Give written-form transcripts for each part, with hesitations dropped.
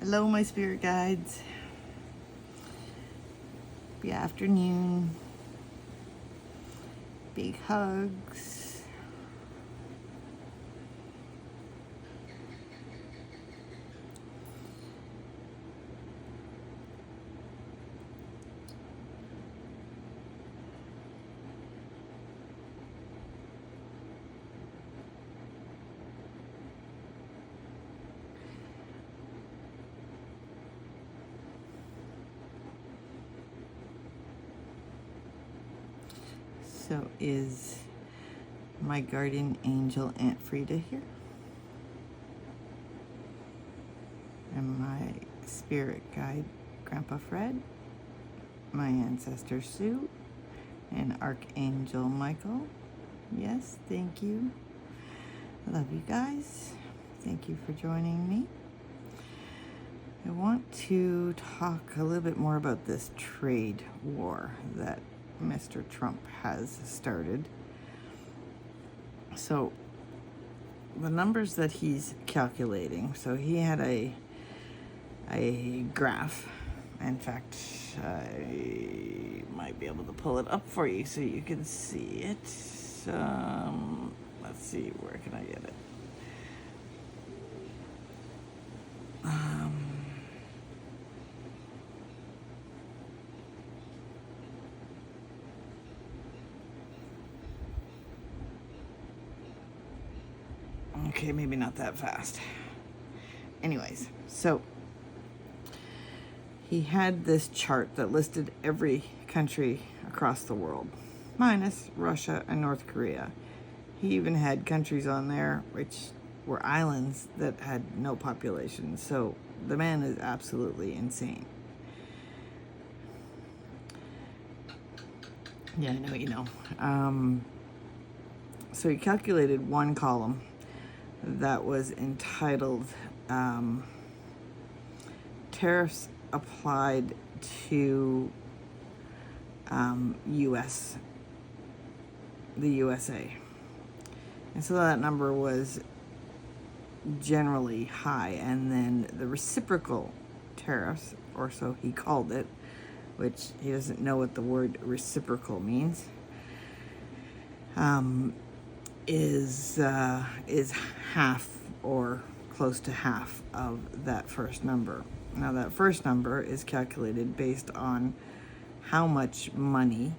Hello, my spirit guides. Happy afternoon. Big hugs. So is my guardian angel Aunt Frida here? And my spirit guide Grandpa Fred, my ancestor Sue, and Archangel Michael. Yes, thank you. I love you guys. Thank you for joining me. I want to talk a little bit more about this trade war that Mr. Trump has started. So the numbers that he's calculating, so he had a graph. In fact, I might be able to pull it up for you so you can see it. Let's see, where can I get it? Okay, maybe not that fast. Anyways, so he had this chart that listed every country across the world, minus Russia and North Korea. He even had countries on there which were islands that had no population. So the man is absolutely insane. Yeah, I know you know. So he calculated one column that was entitled Tariffs applied to the USA. And so that number was generally high. And then the reciprocal tariffs, or so he called it, which he doesn't know what the word reciprocal means, is half or close to half of that first number. Now that first number is calculated based on how much money,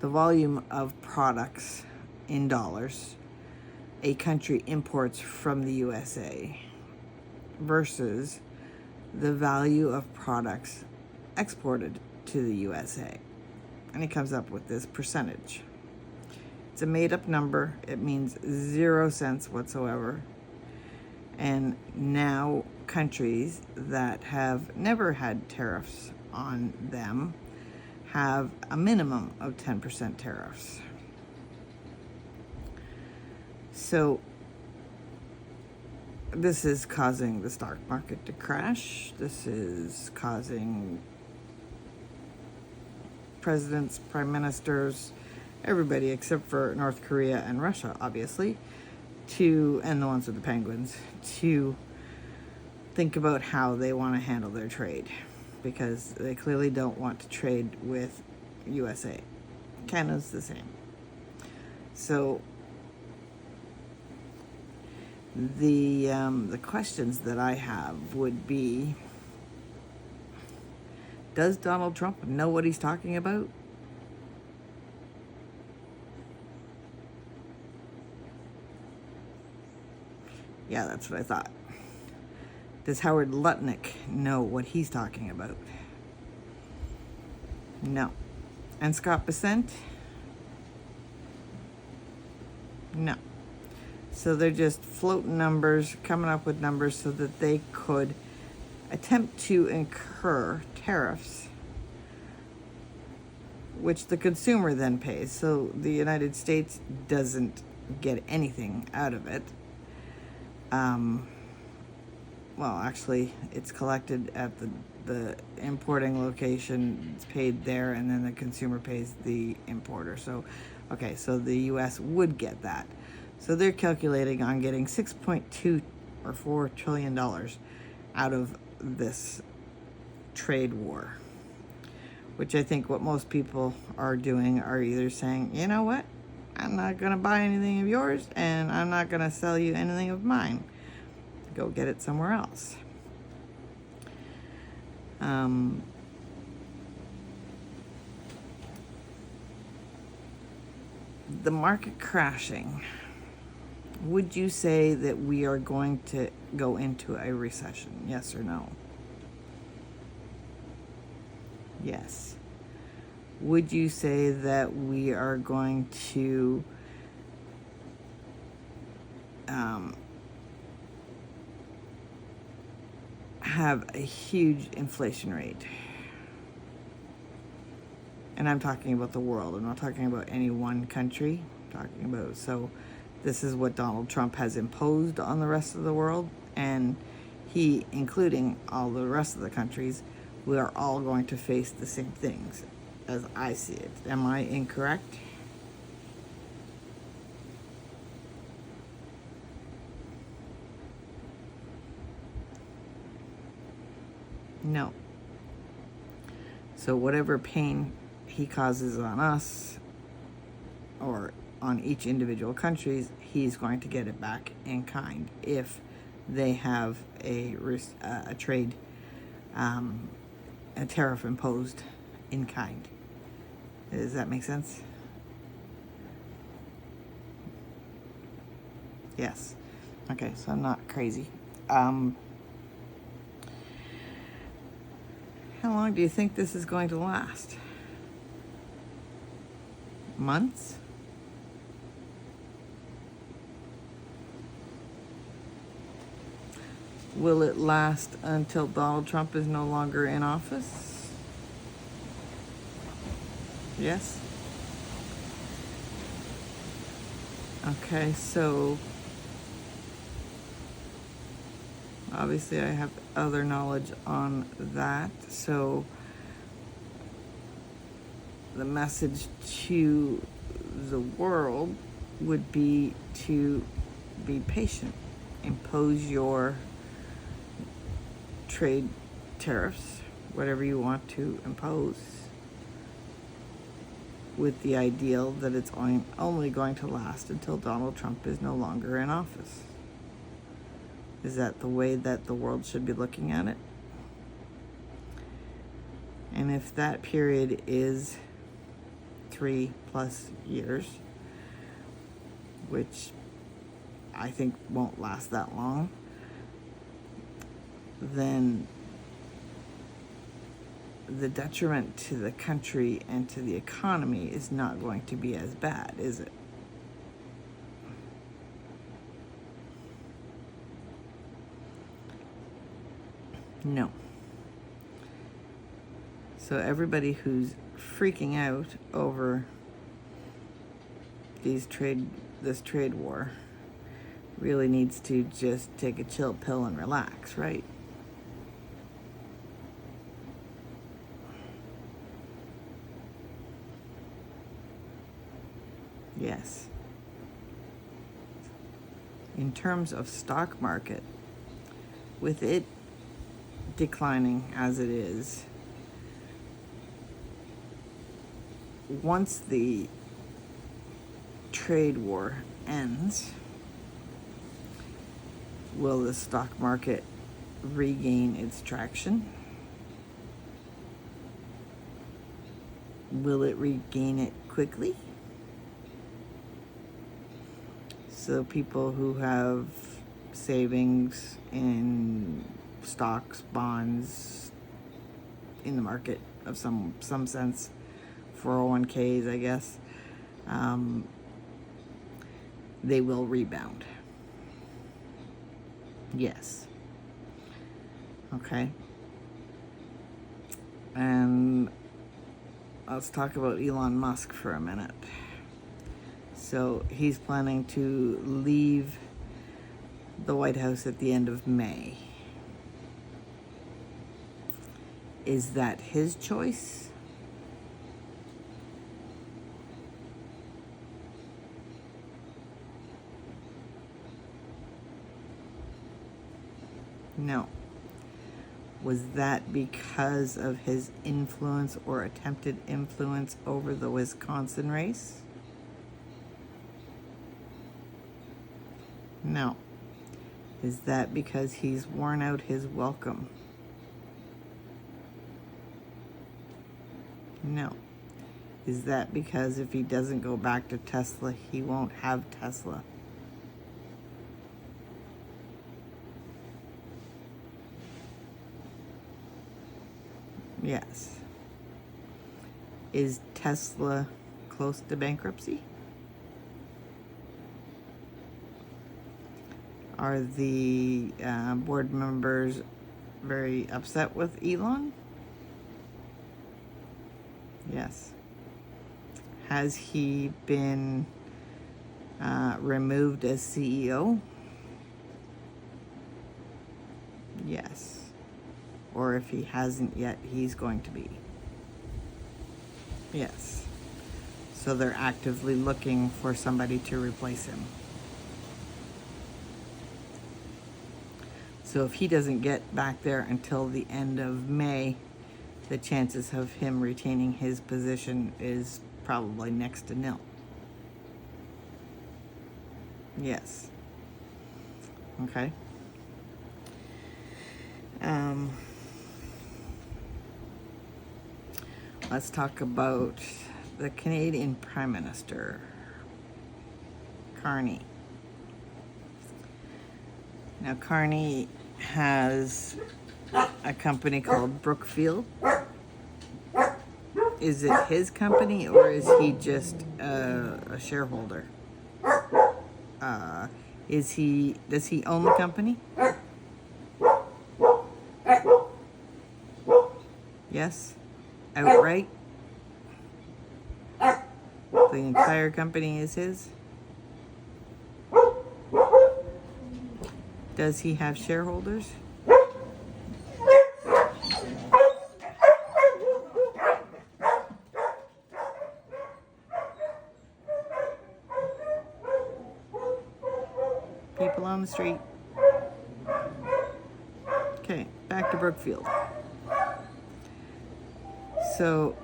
the volume of products in dollars a country imports from the USA versus the value of products exported to the USA. And he comes up with this percentage. It's a made-up number. It means 0 cents whatsoever. And now countries that have never had tariffs on them have a minimum of 10% tariffs. So this is causing the stock market to crash. This is causing presidents, prime ministers, everybody except for North Korea and Russia, obviously, and the ones with the penguins, to think about how they want to handle their trade, because they clearly don't want to trade with USA. Canada's the same. So the questions that I have would be, does Donald Trump know what he's talking about? Yeah, that's what I thought. Does Howard Lutnick know what he's talking about? No. And Scott Bessent? No. So they're just floating numbers, coming up with numbers so that they could attempt to incur tariffs, which the consumer then pays. So the United States doesn't get anything out of it. Well, actually, it's collected at the importing location, it's paid there, and then the consumer pays the importer. So, okay, so the U.S. would get that. So they're calculating on getting 6.2 or $4 trillion out of this trade war, which I think what most people are doing are either saying, you know what, I'm not going to buy anything of yours, and I'm not going to sell you anything of mine. Go get it somewhere else. The market crashing. Would you say that we are going to go into a recession? Yes or no? Yes. Would you say that we are going to have a huge inflation rate? And I'm talking about the world. I'm not talking about any one country. I'm talking about, so this is what Donald Trump has imposed on the rest of the world, and he, including all the rest of the countries, we are all going to face the same things as I see it. Am I incorrect? No. So whatever pain he causes on us or on each individual countries, he's going to get it back in kind if they have a trade, a tariff imposed in kind. Does that make sense? Yes. Okay, so I'm not crazy. How long do you think this is going to last? Months? Will it last until Donald Trump is no longer in office? Yes? Okay, so obviously I have other knowledge on that. So the message to the world would be to be patient. Impose your trade tariffs, whatever you want to impose, with the ideal that it's only going to last until Donald Trump is no longer in office. Is that the way that the world should be looking at it? And if that period is 3+ years, which I think won't last that long, then the detriment to the country and to the economy is not going to be as bad, is it? No. So everybody who's freaking out over this trade war really needs to just take a chill pill and relax, right? Yes. In terms of stock market, with it declining as it is, once the trade war ends, will the stock market regain its traction? Will it regain it quickly? So people who have savings in stocks, bonds, in the market of some sense, 401ks, I guess, they will rebound. Yes. Okay. And let's talk about Elon Musk for a minute. So he's planning to leave the White House at the end of May. Is that his choice? No. Was that because of his influence or attempted influence over the Wisconsin race? No. Is that because he's worn out his welcome? No. Is that because if he doesn't go back to Tesla, he won't have Tesla? Yes. Is Tesla close to bankruptcy? Are the board members very upset with Elon? Yes. Has he been removed as CEO? Yes. Or if he hasn't yet, he's going to be. Yes. So they're actively looking for somebody to replace him. So if he doesn't get back there until the end of May, the chances of him retaining his position is probably next to nil. Yes. Okay. Let's talk about the Canadian Prime Minister, Carney. Now, Carney has a company called Brookfield. Is it his company or is he just a shareholder? Does he own the company? Yes? Outright? The entire company is his? Does he have shareholders? People on the street. Okay, back to Brookfield. So,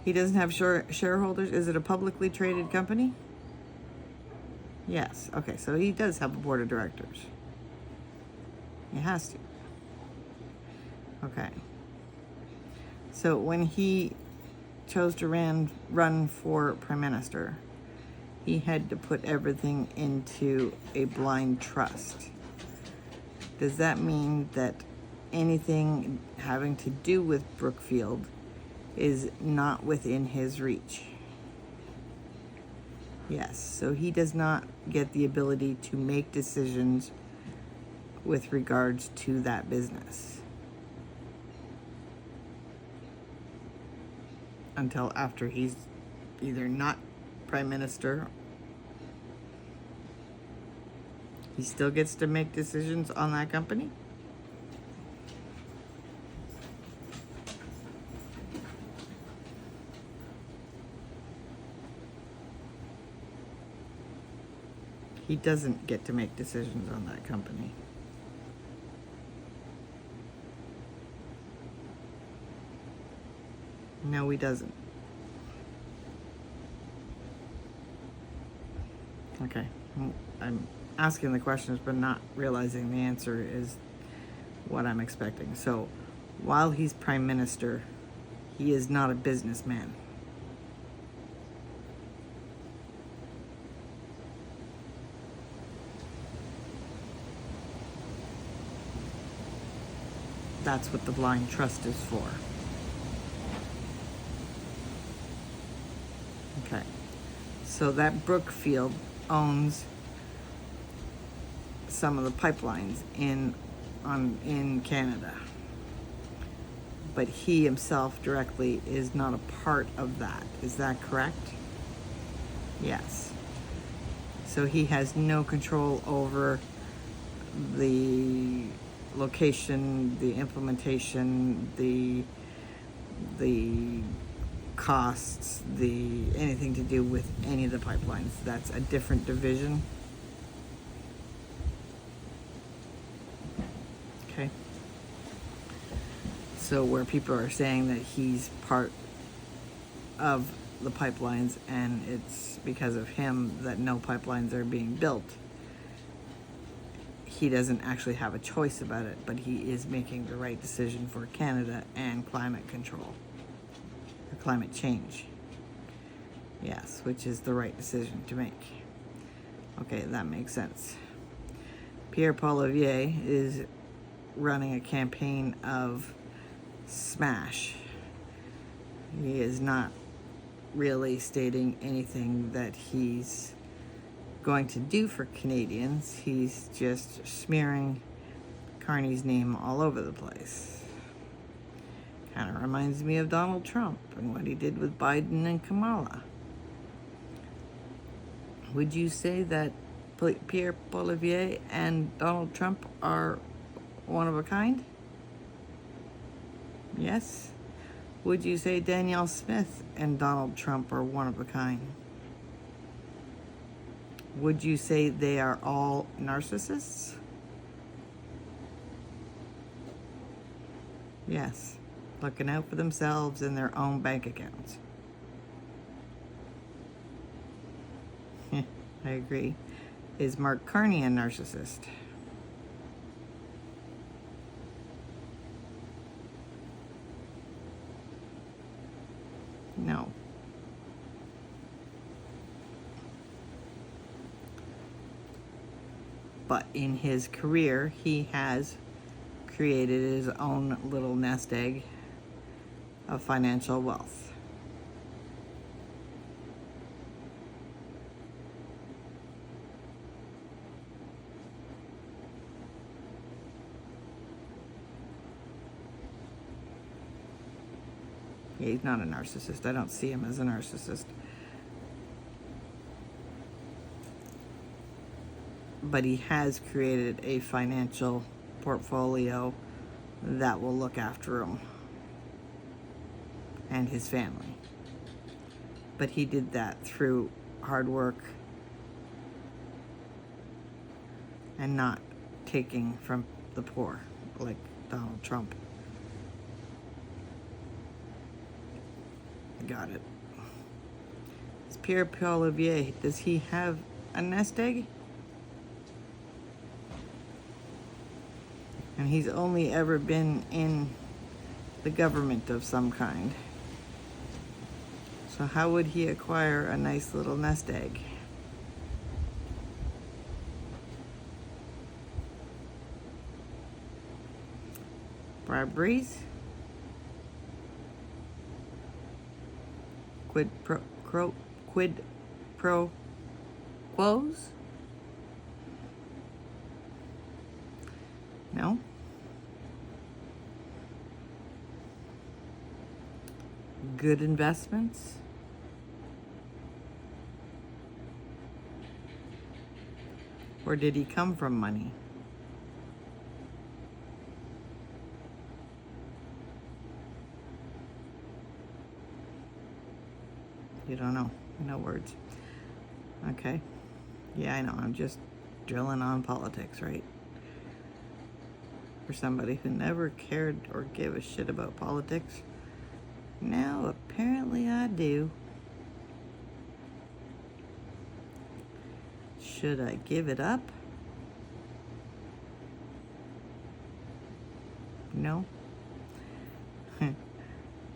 he doesn't have shareholders. Is it a publicly traded company? Yes. Okay, so he does have a board of directors. He has to. Okay. So when he chose to run for prime minister, he had to put everything into a blind trust. Does that mean that anything having to do with Brookfield is not within his reach? Yes, so he does not get the ability to make decisions with regards to that business until after he's either not prime minister. He still gets to make decisions on that company? He doesn't get to make decisions on that company. No, he doesn't. Okay. I'm asking the questions but not realizing the answer is what I'm expecting. So, while he's prime minister, he is not a businessman. That's what the blind trust is for. Okay. So that Brookfield owns some of the pipelines in Canada. But he himself directly is not a part of that. Is that correct? Yes. So he has no control over the location, the implementation, the costs, anything to do with any of the pipelines. That's a different division. Okay. So where people are saying that he's part of the pipelines and it's because of him that no pipelines are being built, he doesn't actually have a choice about it, but he is making the right decision for Canada and climate control, or climate change. Yes, which is the right decision to make. Okay, that makes sense. Pierre Poilievre is running a campaign of smash. He is not really stating anything that he's going to do for Canadians. He's just smearing Carney's name all over the place. Kind of reminds me of Donald Trump and what he did with Biden and Kamala. Would you say that Pierre Poilievre and Donald Trump are one of a kind? Yes. Would you say Danielle Smith and Donald Trump are one of a kind? Would you say they are all narcissists? Yes. Looking out for themselves and their own bank accounts. I agree. Is Mark Carney a narcissist? No. But in his career, he has created his own little nest egg of financial wealth. Yeah, he's not a narcissist. I don't see him as a narcissist. But he has created a financial portfolio that will look after him and his family. But he did that through hard work and not taking from the poor like Donald Trump. Got it. Is Pierre Poilievre, does he have a nest egg? And he's only ever been in the government of some kind. So how would he acquire a nice little nest egg? Briberies? Quid pro quos? No? Good investments? Or did he come from money? You don't know. No words. Okay. Yeah, I know. I'm just drilling on politics, right? For somebody who never cared or gave a shit about politics. Now, apparently I do. Should I give it up? No.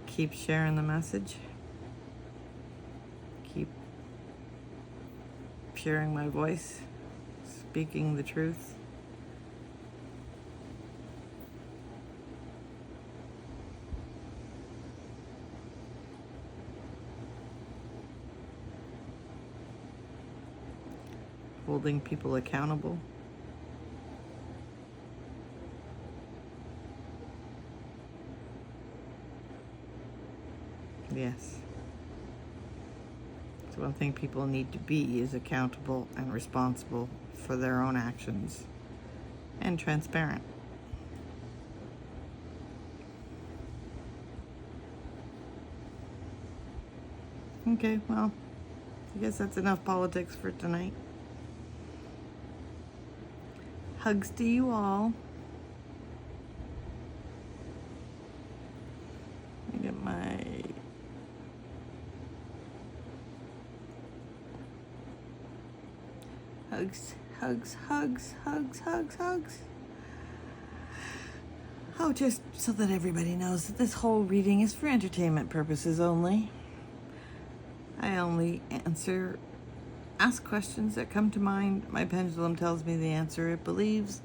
Keep sharing the message. Keep sharing my voice, speaking the truth. Holding people accountable. Yes. So one thing people need to be is accountable and responsible for their own actions and transparent. Okay, well, I guess that's enough politics for tonight. Hugs to you all. Hugs, hugs, hugs, hugs, hugs, hugs. Oh, just so that everybody knows that this whole reading is for entertainment purposes only. I only ask questions that come to mind. My pendulum tells me the answer it believes,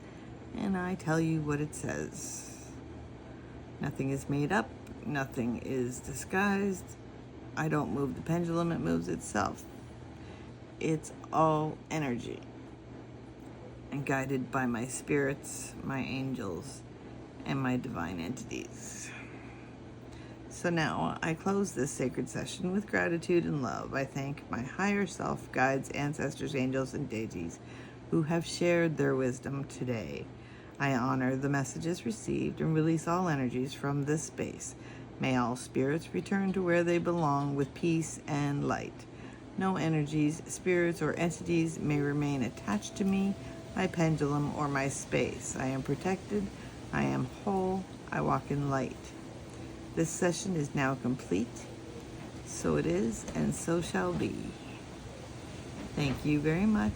and I tell you what it says. Nothing is made up. Nothing is disguised. I don't move the pendulum. It moves itself. It's all energy, and guided by my spirits, my angels, and my divine entities. So now I close this sacred session with gratitude and love. I thank my higher self, guides, ancestors, angels, and deities who have shared their wisdom today. I honor the messages received and release all energies from this space. May all spirits return to where they belong with peace and light. No energies, spirits, or entities may remain attached to me, my pendulum, or my space. I am protected. I am whole. I walk in light. This session is now complete. So it is, and so shall be. Thank you very much.